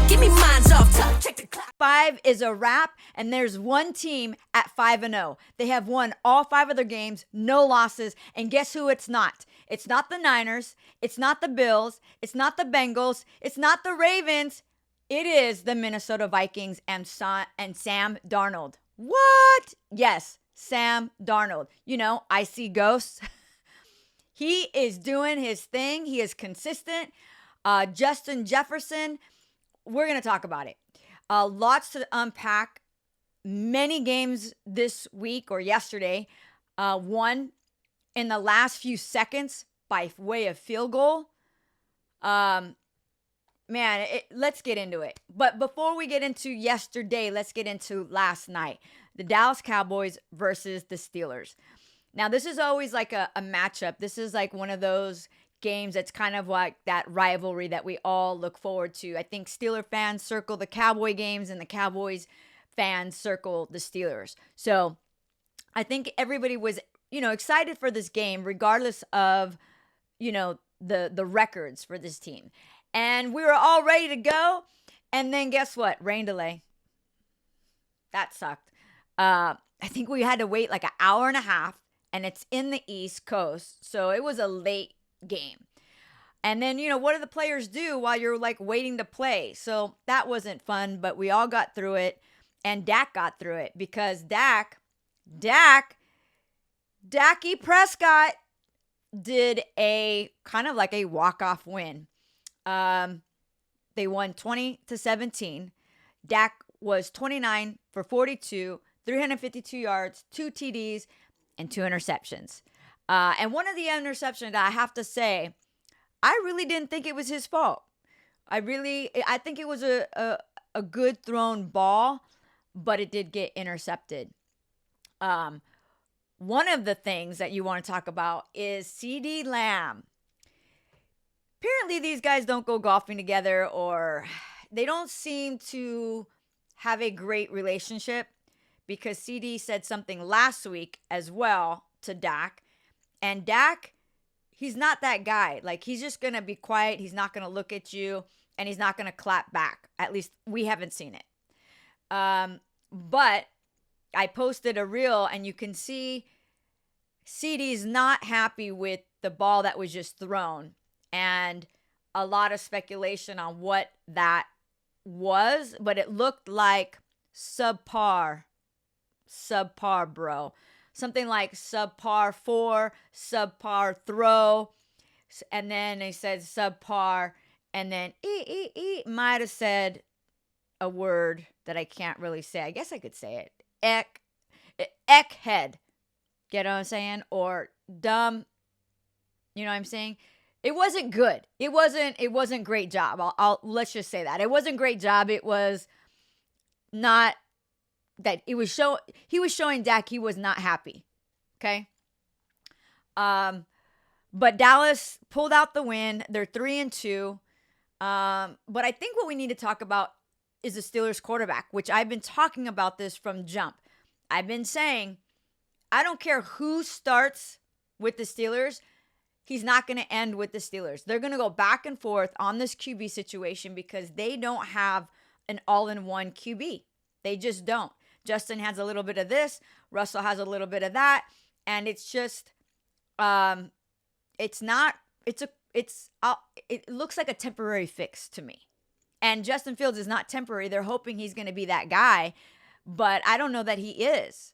Give me minds off top. Check the clock. 5 is a wrap, and there's one team at 5-0. They have won all 5 of their games, no losses, and guess who it's not? It's not the Niners, it's not the Bills, it's not the Bengals, it's not the Ravens. It is the Minnesota Vikings and Sam Darnold. What? Yes, Sam Darnold. You know, I see ghosts. He is doing his thing. He is consistent. Justin Jefferson, we're going to talk about it. Lots to unpack. Many games this week or yesterday won in the last few seconds by way of field goal. Let's get into it. But before we get into yesterday, let's get into last night. The Dallas Cowboys versus the Steelers. Now, this is always like a matchup. This is like one of those games that's kind of like that rivalry that we all look forward to. I think Steeler fans circle the Cowboy games and the Cowboys fans circle the Steelers. So I think everybody was, excited for this game regardless of, the records for this team. And we were all ready to go. And then guess what? Rain delay. That sucked. I think we had to wait like an hour and a half, and it's in the East Coast. So it was a late game. And then, what do the players do while you're like waiting to play? So that wasn't fun, but we all got through it. And Dak got through it because Dacky Prescott did a kind of like a walk-off win. They won 20-17. Dak was 29 for 42, 352 yards, 2 TDs, and 2 interceptions. And one of the interceptions, I have to say, I really didn't think it was his fault. I think it was a good thrown ball, but it did get intercepted. One of the things that you want to talk about is CeeDee Lamb. Apparently, these guys don't go golfing together, or they don't seem to have a great relationship, because CD said something last week as well to Dak. And Dak, he's not that guy. Like, he's just going to be quiet. He's not going to look at you, and he's not going to clap back. At least we haven't seen it. But I posted a reel, and you can see CD's not happy with the ball that was just thrown. And a lot of speculation on what that was, but it looked like subpar, bro. Something like subpar 4, subpar throw, and then they said subpar, and then might have said a word that I can't really say. I guess I could say it. Eckhead. Get what I'm saying? Or dumb. You know what I'm saying? It wasn't good. It wasn't great job. Let's just say that. It wasn't great job. It was not that he was showing Dak he was not happy. Okay? But Dallas pulled out the win. They're 3-2. But I think what we need to talk about is the Steelers quarterback, which I've been talking about this from jump. I've been saying, I don't care who starts with the Steelers, he's not going to end with the Steelers. They're going to go back and forth on this QB situation because they don't have an all-in-one QB. They just don't. Justin has a little bit of this. Russell has a little bit of that. And it's just, it looks like a temporary fix to me. And Justin Fields is not temporary. They're hoping he's going to be that guy. But I don't know that he is.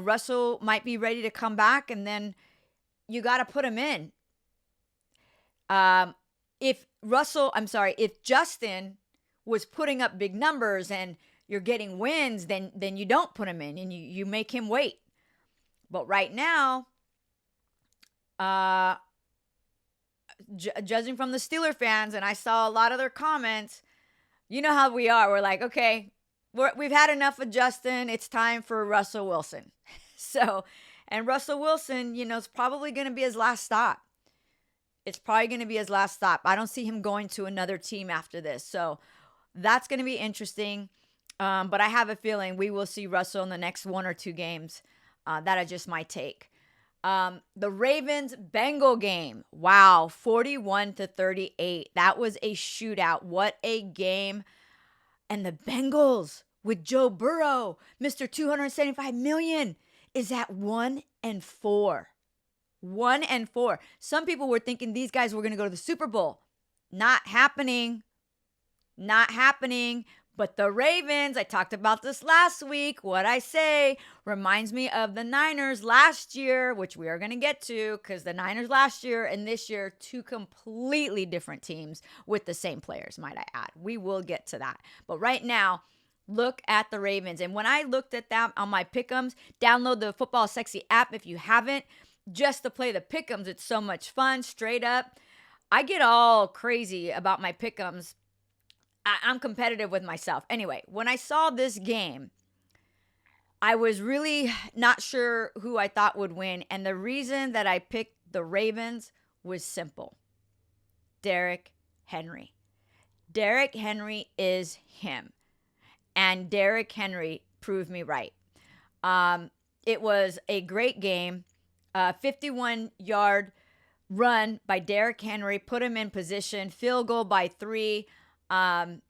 Russell might be ready to come back, and then you got to put him in. If Justin was putting up big numbers and you're getting wins, then you don't put him in and you make him wait. But right now, judging from the Steeler fans, and I saw a lot of their comments, you know how we are. We're like, okay, we've had enough of Justin. It's time for Russell Wilson. And Russell Wilson, it's probably going to be his last stop. I don't see him going to another team after this. So that's going to be interesting. But I have a feeling we will see Russell in the next 1 or 2 games. That is just my take. The Ravens Bengal game. Wow, 41-38. That was a shootout. What a game. And the Bengals with Joe Burrow, Mr. 275 million, is at 1-4. 1-4. Some people were thinking these guys were going to go to the Super Bowl. Not happening. Not happening. But the Ravens, I talked about this last week. What I say reminds me of the Niners last year, which we are going to get to, because the Niners last year and this year, two completely different teams with the same players, might I add. We will get to that. But right now, look at the Ravens. And when I looked at that on my pick'ems, download the Football Sexy app if you haven't, just to play the pick'ems. It's so much fun, straight up. I get all crazy about my pick'ems. I'm competitive with myself. Anyway, when I saw this game, I was really not sure who I thought would win. And the reason that I picked the Ravens was simple. Derrick Henry. Derrick Henry is him. And Derrick Henry proved me right. It was a great game. 51-yard run by Derrick Henry, put him in position, field goal by 3. And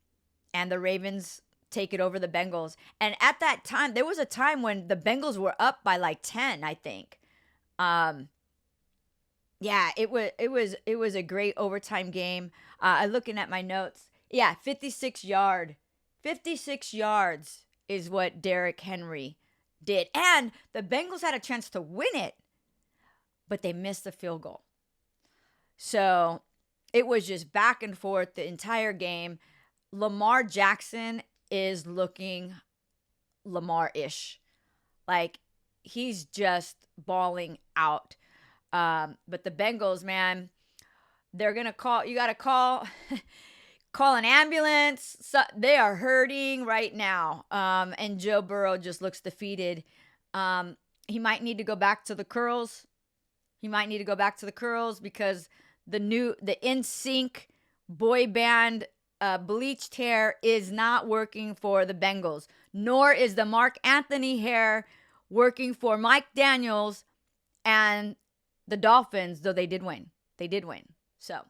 the Ravens take it over the Bengals. And at that time, there was a time when the Bengals were up by like 10, I think. Yeah, it was a great overtime game. Looking at my notes. Yeah, 56 yards is what Derrick Henry did. And the Bengals had a chance to win it, but they missed the field goal. So it was just back and forth the entire game. Lamar Jackson is looking Lamar-ish. Like, he's just balling out. But the Bengals, man, they're going to call, you got to call an ambulance. So they are hurting right now. And Joe Burrow just looks defeated. He might need to go back to the curls. Because the NSYNC boy band bleached hair is not working for the Bengals, nor is the Mark Anthony hair working for Mike Daniels and the Dolphins, though they did win. So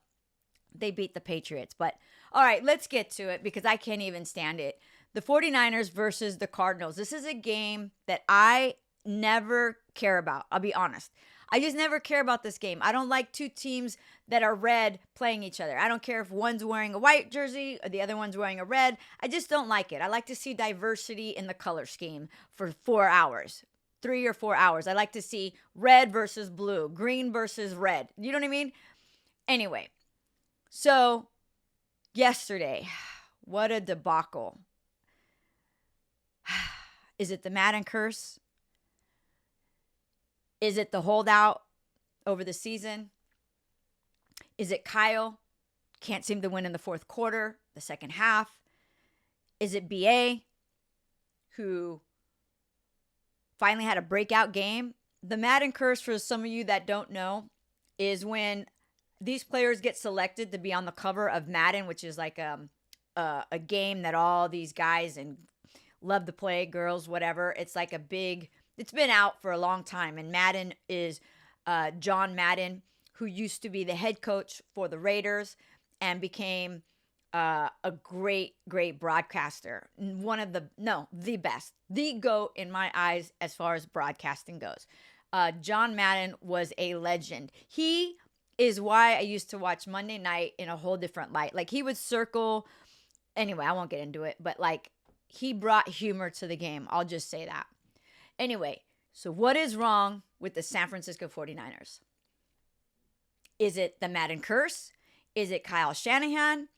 they beat the Patriots. But all right, let's get to it because I can't even stand it. The 49ers versus the Cardinals. This is a game that I never care about. I'll be honest. I just never care about this game. I don't like two teams that are red playing each other. I don't care if one's wearing a white jersey or the other one's wearing a red. I just don't like it. I like to see diversity in the color scheme for 4 hours, 3 or 4 hours. I like to see red versus blue, green versus red. You know what I mean? Anyway, so yesterday, what a debacle. Is it the Madden curse? Is it the holdout over the season? Is it Kyle? Can't seem to win in the fourth quarter, the second half. Is it BA, who finally had a breakout game? The Madden curse, for some of you that don't know, is when these players get selected to be on the cover of Madden, which is like a game that all these guys and love to play, girls, whatever. It's like a big... It's been out for a long time, and Madden is John Madden, who used to be the head coach for the Raiders and became a great broadcaster. The best, the GOAT in my eyes as far as broadcasting goes. John Madden was a legend. He is why I used to watch Monday Night in a whole different light. Like, he would circle. Anyway, I won't get into it, but like, he brought humor to the game. I'll just say that. Anyway, so what is wrong with the San Francisco 49ers? Is it the Madden curse? Is it Kyle Shanahan?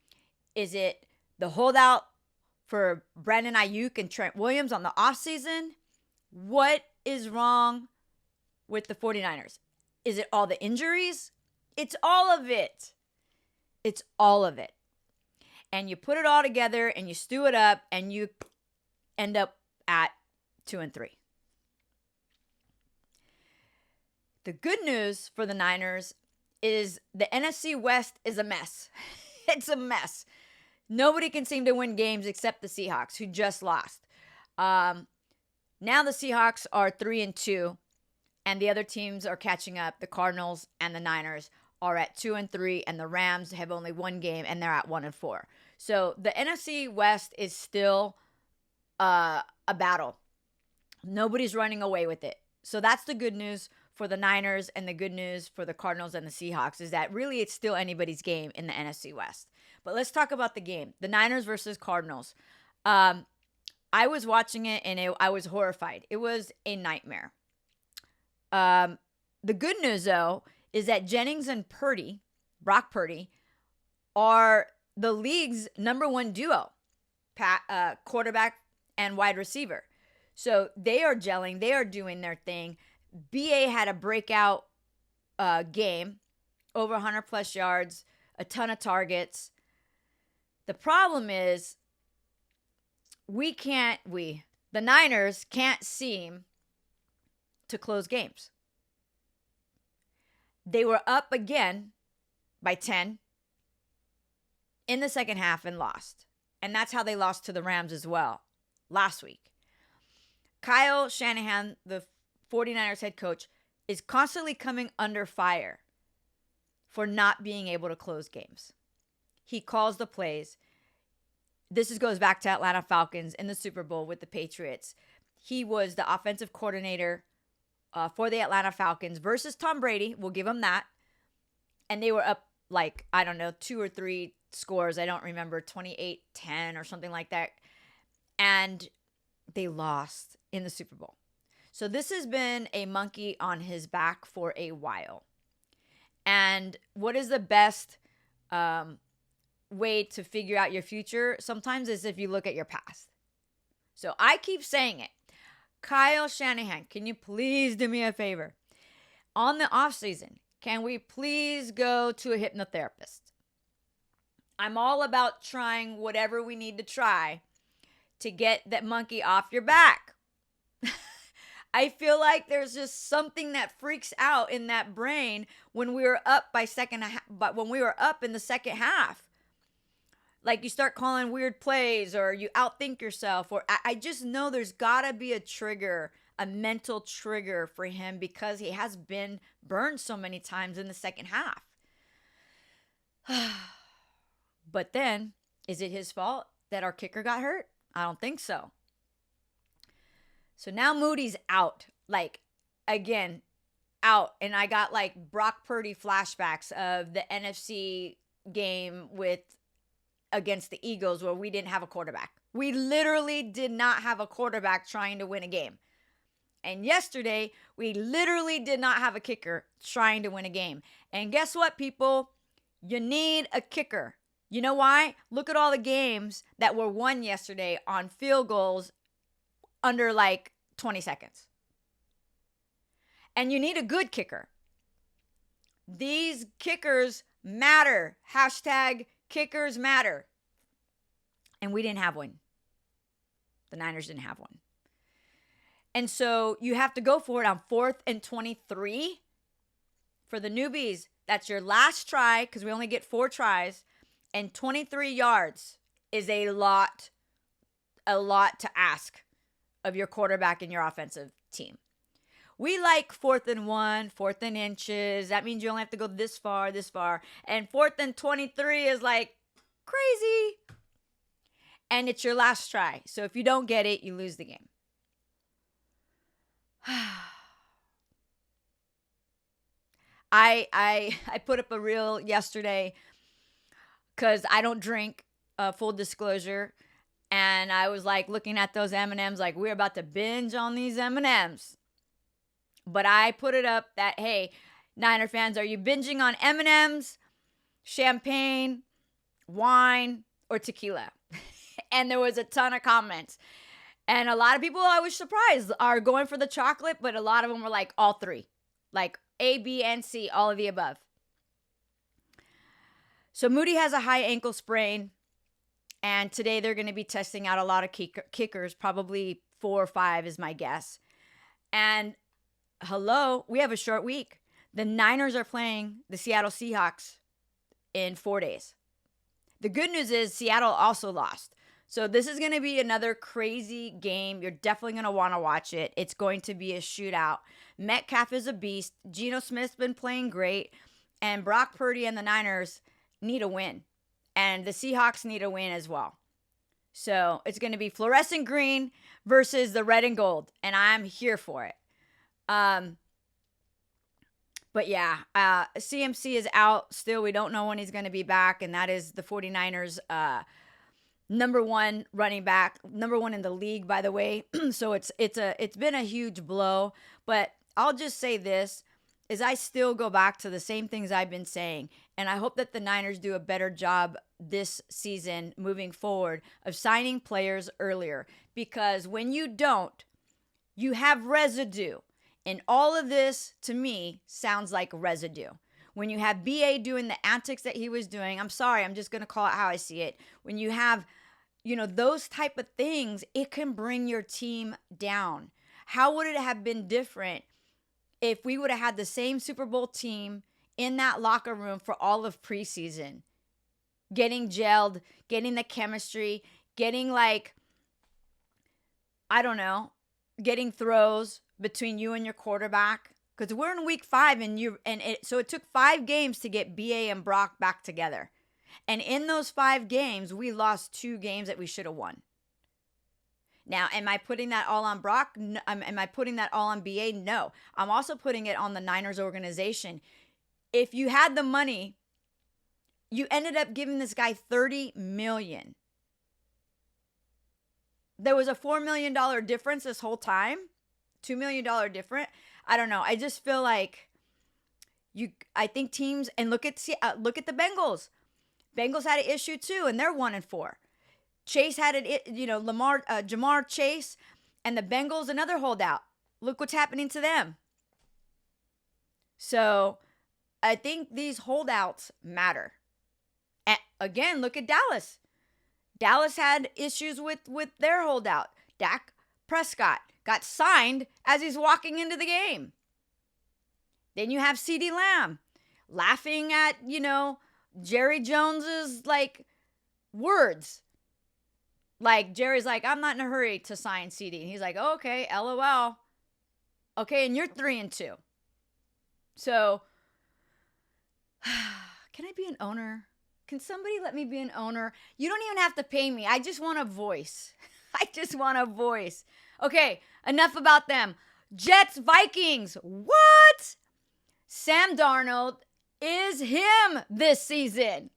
Is it the holdout for Brandon Ayuk and Trent Williams on the offseason? What is wrong with the 49ers? Is it all the injuries? It's all of it. It's all of it. And you put it all together and you stew it up and you end up at 2-3. The good news for the Niners is the NFC West is a mess. It's a mess. Nobody can seem to win games except the Seahawks, who just lost. Now the Seahawks are 3-2. and the other teams are catching up. The Cardinals and the Niners are at 2-3, and the Rams have only one game, and they're at 1-4. So the NFC West is still a battle. Nobody's running away with it. So that's the good news for the Niners, and the good news for the Cardinals and the Seahawks is that really it's still anybody's game in the NFC West. But let's talk about the game. The Niners versus Cardinals. I was watching it, and I was horrified. It was a nightmare. The good news, though, is that Jennings and Brock Purdy, are the league's number one duo, quarterback and wide receiver. So they are gelling. They are doing their thing. BA had a breakout game, over 100-plus yards, a ton of targets. The problem is the Niners can't seem to close games. They were up again by 10 in the second half and lost. And that's how they lost to the Rams as well last week. Kyle Shanahan, the 49ers head coach, is constantly coming under fire for not being able to close games. He calls the plays. This goes back to Atlanta Falcons in the Super Bowl with the Patriots. He was the offensive coordinator for the Atlanta Falcons versus Tom Brady. We'll give him that. And they were up 2 or 3 scores. I don't remember, 28-10 or something like that. And they lost in the Super Bowl. So this has been a monkey on his back for a while. And what is the best way to figure out your future? Sometimes is if you look at your past. So I keep saying it. Kyle Shanahan, can you please do me a favor? On the off season, can we please go to a hypnotherapist? I'm all about trying whatever we need to try to get that monkey off your back. I feel like there's just something that freaks out in that brain when we were up when we were up in the second half. Like you start calling weird plays, or you outthink yourself, or I just know there's gotta be a trigger, a mental trigger for him, because he has been burned so many times in the second half. But then, is it his fault that our kicker got hurt? I don't think so. So now Moody's out, again, out. And I got Brock Purdy flashbacks of the NFC game against the Eagles, where we didn't have a quarterback. We literally did not have a quarterback trying to win a game. And yesterday, we literally did not have a kicker trying to win a game. And guess what, people? You need a kicker. You know why? Look at all the games that were won yesterday on field goals under 20 seconds. And you need a good kicker. These kickers matter. Hashtag kickers matter. And we didn't have one. The Niners didn't have one. And so you have to go for it on 4th and 23. For the newbies, that's your last try, because we only get 4 tries. And 23 yards is a lot to ask of your quarterback and your offensive team. We like 4th and 1, 4th and inches. That means you only have to go this far. And 4th and 23 is crazy. And it's your last try. So if you don't get it, you lose the game. I put up a reel yesterday because I don't drink, full disclosure. And I was looking at those M&Ms we're about to binge on these M&Ms. But I put it up that, hey, Niner fans, are you binging on M&Ms, champagne, wine, or tequila? And there was a ton of comments. And a lot of people, I was surprised, are going for the chocolate, but a lot of them were all 3. A, B, and C, all of the above. So Moody has a high ankle sprain. And today they're going to be testing out a lot of kickers, probably 4 or 5 is my guess. And we have a short week. The Niners are playing the Seattle Seahawks in 4 days. The good news is Seattle also lost. So this is going to be another crazy game. You're definitely going to want to watch it. It's going to be a shootout. Metcalf is a beast. Geno Smith's been playing great. And Brock Purdy and the Niners need a win. And the Seahawks need a win as well. So it's going to be fluorescent green versus the red and gold. And I'm here for it. But yeah, CMC is out still. We don't know when he's going to be back. And that is the 49ers' number one running back, number one in the league, by the way. So it's been a huge blow. But I'll just say this, is I still go back to the same things I've been saying. And I hope that the Niners do a better job this season moving forward of signing players earlier. Because when you don't, you have residue. And all of this, to me, sounds like residue. When you have BA doing the antics that he was doing, I'm sorry, I'm just going to call it how I see it. When you have, those type of things, it can bring your team down. How would it have been different if we would have had the same Super Bowl team in that locker room for all of preseason? Getting gelled, getting the chemistry, getting getting throws between you and your quarterback, because we're in week 5 so it took 5 games to get BA and Brock back together. And in those 5 games, we lost 2 games that we should have won. Now, am I putting that all on Brock? No, am I putting that all on BA? No. I'm also putting it on the Niners organization. If you had the money, you ended up giving this guy $30 million. There was a $4 million difference this whole time. $2 million different. I don't know. I just feel like I think teams, and look at the Bengals. Bengals had an issue too, and they're 1-4. Chase had it, Jamar Chase and the Bengals, another holdout. Look what's happening to them. So I think these holdouts matter. And again, look at Dallas. Dallas had issues with their holdout. Dak Prescott got signed as he's walking into the game. Then you have CeeDee Lamb laughing at, Jerry Jones's words. Jerry's like, I'm not in a hurry to sign CeeDee. And he's like, oh, okay, LOL. Okay, and you're 3-2. So, can I be an owner? Can somebody let me be an owner? You don't even have to pay me. I just want a voice. I just want a voice. Okay, enough about them. Jets, Vikings. What? Sam Darnold is him this season.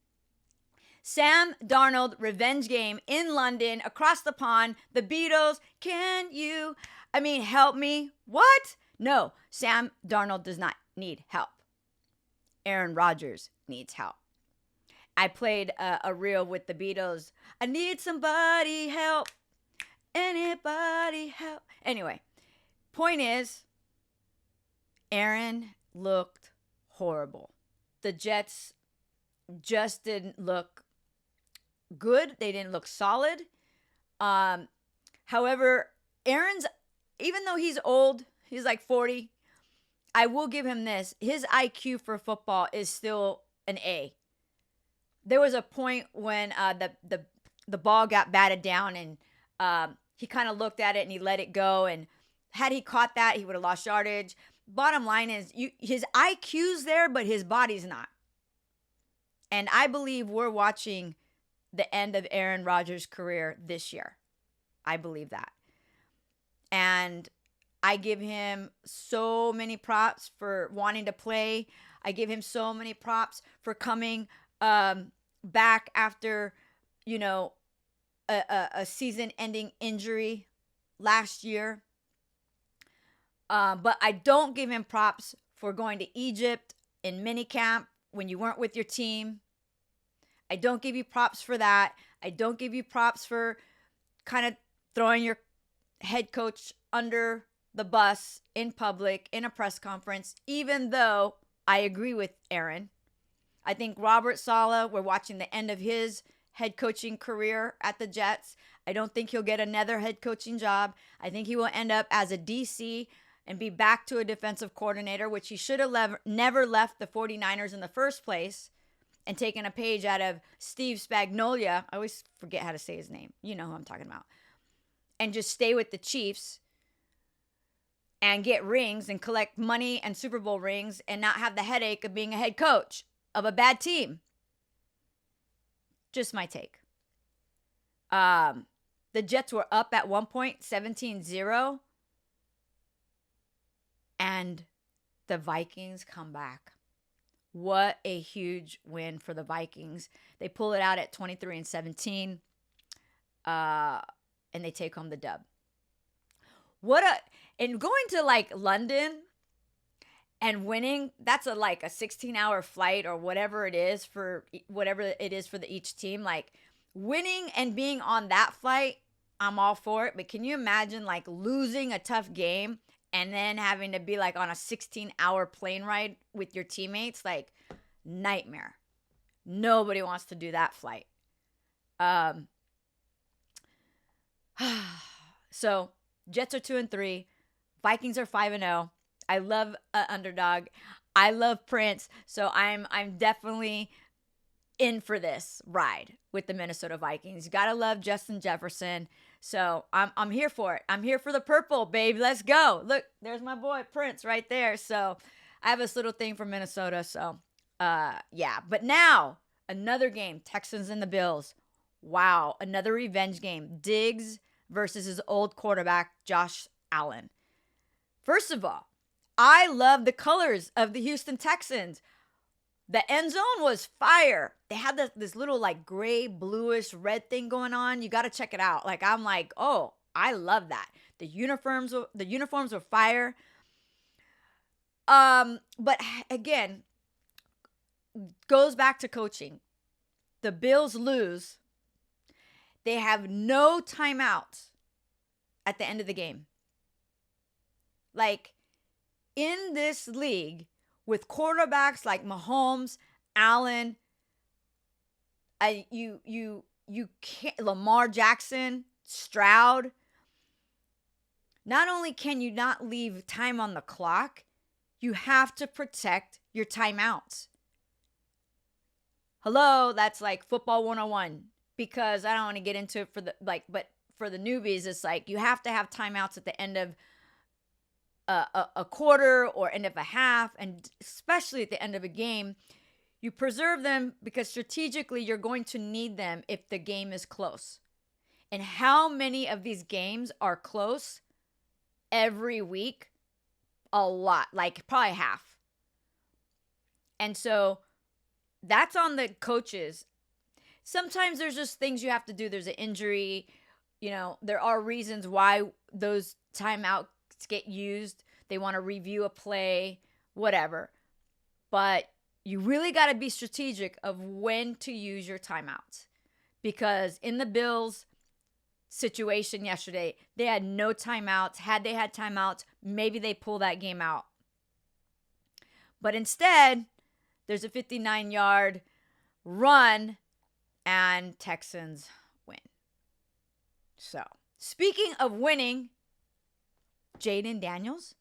Sam Darnold revenge game in London, across the pond. The Beatles, can you, help me? What? No, Sam Darnold does not need help. Aaron Rodgers needs help. I played a reel with the Beatles. I need somebody help. Anybody help? Anyway, point is, Aaron looked horrible. The Jets just didn't look good. They didn't look solid. However, Aaron's, even though he's old, he's like 40, I will give him this. His IQ for football is still an A. There was a point when the ball got batted down and he kind of looked at it and he let it go. And had he caught that, he would have lost yardage. Bottom line is, his IQ's there, but his body's not. And I believe we're watching the end of Aaron Rodgers' career this year. I believe that. And I give him so many props for wanting to play. I give him so many props for coming back after, a season-ending injury last year. But I don't give him props for going to Egypt in minicamp when you weren't with your team. I don't give you props for that. I don't give you props for kind of throwing your head coach under the bus in public, in a press conference, even though I agree with Aaron. I think Robert Saleh, we're watching the end of his head coaching career at the Jets. I don't think he'll get another head coaching job. I think he will end up as a DC and be back to a defensive coordinator, which he should have never left the 49ers in the first place. and taking a page out of Steve Spagnuolo. I always forget how to say his name. You know who I'm talking about. And just stay with the Chiefs and get rings and collect money and Super Bowl rings and not have the headache of being a head coach of a bad team. Just my take. The Jets were up at one point, 17-0. And the Vikings come back. What a huge win for the Vikings. They pull it out at 23-17. And they take home the dub. And going to like London and winning, that's like a 16-hour flight or whatever it is for each team. Like winning and being on that flight, I'm all for it. But can you imagine like losing a tough game and then having to be like on a 16-hour plane ride with your teammates? Like nightmare. Nobody wants to do that flight. So Jets are 2-3. Vikings are 5-0. I love underdog. I love Prince. So I'm definitely in for this ride with the Minnesota Vikings. You gotta love Justin Jefferson. So I'm here for it. I'm here for the purple, babe. Let's go. Look, there's my boy Prince right there. So I have this little thing for Minnesota. So yeah. But now another game. Texans and the Bills. Wow, another revenge game. Diggs versus his old quarterback, Josh Allen. First of all, I love the colors of the Houston Texans. The end zone was fire. They had this little like gray, bluish, red thing going on. You got to check it out. Like I'm like, oh, I love that. The uniforms were fire. But again, goes back to coaching. The Bills lose. They have no timeouts at the end of the game. Like, in this league, with quarterbacks like Mahomes, Allen, you can't, Lamar Jackson, Stroud, not only can you not leave time on the clock, you have to protect your timeouts. Hello, that's like football 101. Because I don't want to get into it but for the newbies, it's like you have to have timeouts at the end of a quarter or end of a half, and especially at the end of a game. You preserve them because strategically you're going to need them if the game is close. And how many of these games are close every week? A lot, like probably half. And so that's on the coaches. Sometimes there's just things you have to do. There's an injury. You know, there are reasons why those timeouts get used. They want to review a play, whatever. But you really got to be strategic of when to use your timeouts. Because in the Bills situation yesterday, they had no timeouts. Had they had timeouts, maybe they pull that game out. But instead, there's a 59-yard run and Texans win. So, speaking of winning, Jaden Daniels?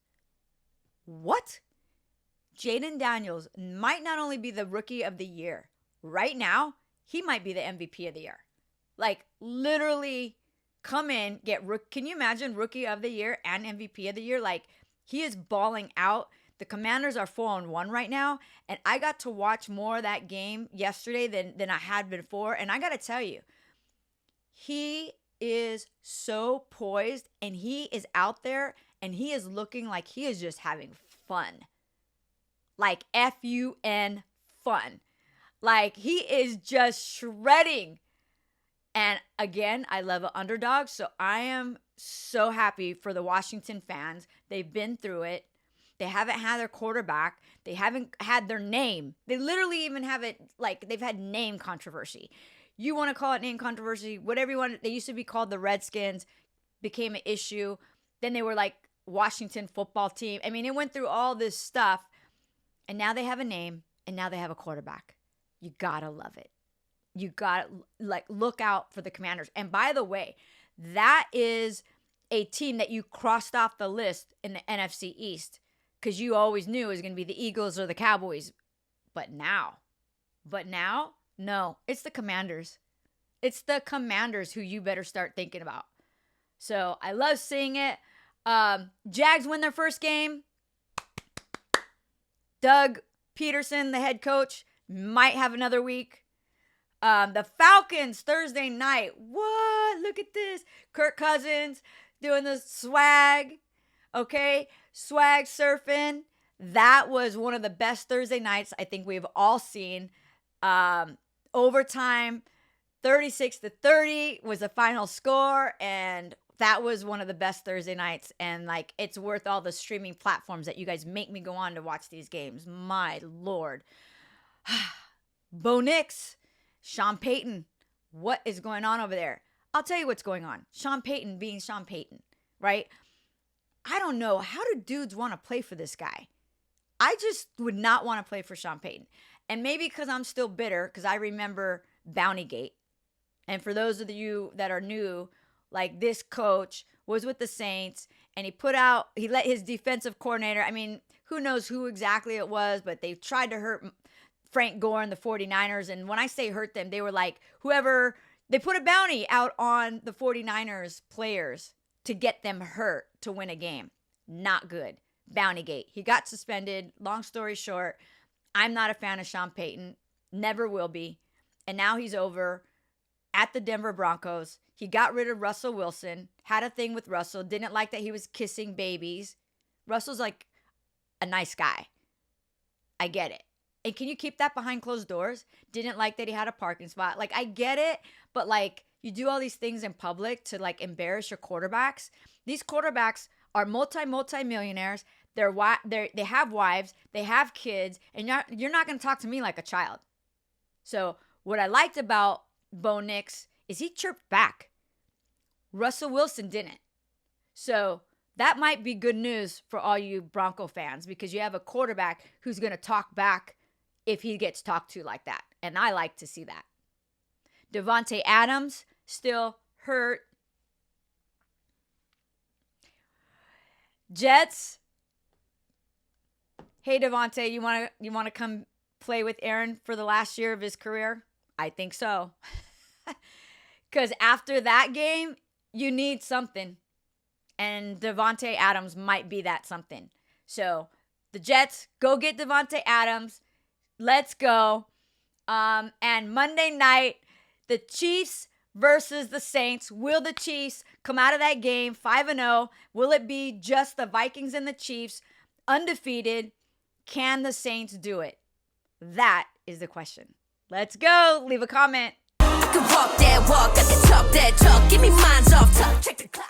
What? Jaden Daniels might not only be the rookie of the year. Right now, he might be the MVP of the year. Like, literally come in, can you imagine rookie of the year and MVP of the year? Like, he is balling out. The Commanders are 4-1 right now, and I got to watch more of that game yesterday than I had before, and I got to tell you, he is so poised, and he is out there, and he is looking like he is just having fun. Like F-U-N fun. Like he is just shredding. And again, I love an underdog, so I am so happy for the Washington fans. They've been through it. They haven't had their quarterback. They haven't had their name. They literally even have it, like, they've had name controversy. You want to call it name controversy, whatever you want. They used to be called the Redskins, became an issue. Then they were like Washington football team. I mean, it went through all this stuff. And now they have a name, and now they have a quarterback. You got to love it. You got to, look out for the Commanders. And by the way, that is a team that you crossed off the list in the NFC East. Because you always knew it was going to be the Eagles or the Cowboys. But now, But now, no, it's the Commanders. It's the Commanders who you better start thinking about. So I love seeing it. Jags win their first game. Doug Peterson, the head coach, might have another week. The Falcons, Thursday night. What? Look at this. Kirk Cousins doing the swag. Okay? Swag surfing. That was one of the best Thursday nights I think we've all seen. Overtime, 36-30 was the final score. And that was one of the best Thursday nights. And like, it's worth all the streaming platforms that you guys make me go on to watch these games. My Lord. Bo Nix, Sean Payton. What is going on over there? I'll tell you what's going on. Sean Payton being Sean Payton, right? I don't know. How do dudes want to play for this guy? I just would not want to play for Sean Payton. And maybe because I'm still bitter, because I remember Bountygate. And for those of you that are new, like this coach was with the Saints and he let his defensive coordinator, I mean, who knows who exactly it was, but they tried to hurt Frank Gore and the 49ers. And when I say hurt them, they were like, they put a bounty out on the 49ers players to get them hurt to win a game. Not good. Bountygate. He got suspended. Long story short, I'm not a fan of Sean Payton. Never will be. And now he's over at the Denver Broncos. He got rid of Russell Wilson. Had a thing with Russell. Didn't like that he was kissing babies. Russell's like a nice guy. I get it. And can you keep that behind closed doors? Didn't like that he had a parking spot. Like, I get it. But like, you do all these things in public to like embarrass your quarterbacks. These quarterbacks are multi-millionaires. They have wives, they have kids, and you're not going to talk to me like a child. So what I liked about Bo Nix is he chirped back. Russell Wilson didn't. So that might be good news for all you Bronco fans because you have a quarterback who's going to talk back if he gets talked to like that. And I like to see that. Devontae Adams still hurt. Jets. Hey, Devontae, you want to come play with Aaron for the last year of his career? I think so. Because after that game, you need something. And Devontae Adams might be that something. So the Jets, go get Devontae Adams. Let's go. And Monday night, the Chiefs versus the Saints. Will the Chiefs come out of that game 5-0? Will it be just the Vikings and the Chiefs undefeated? Can the Saints do it? That is the question. Let's go. Leave a comment. I can walk that walk, I can talk that talk. Give me minds off top. Check the clock.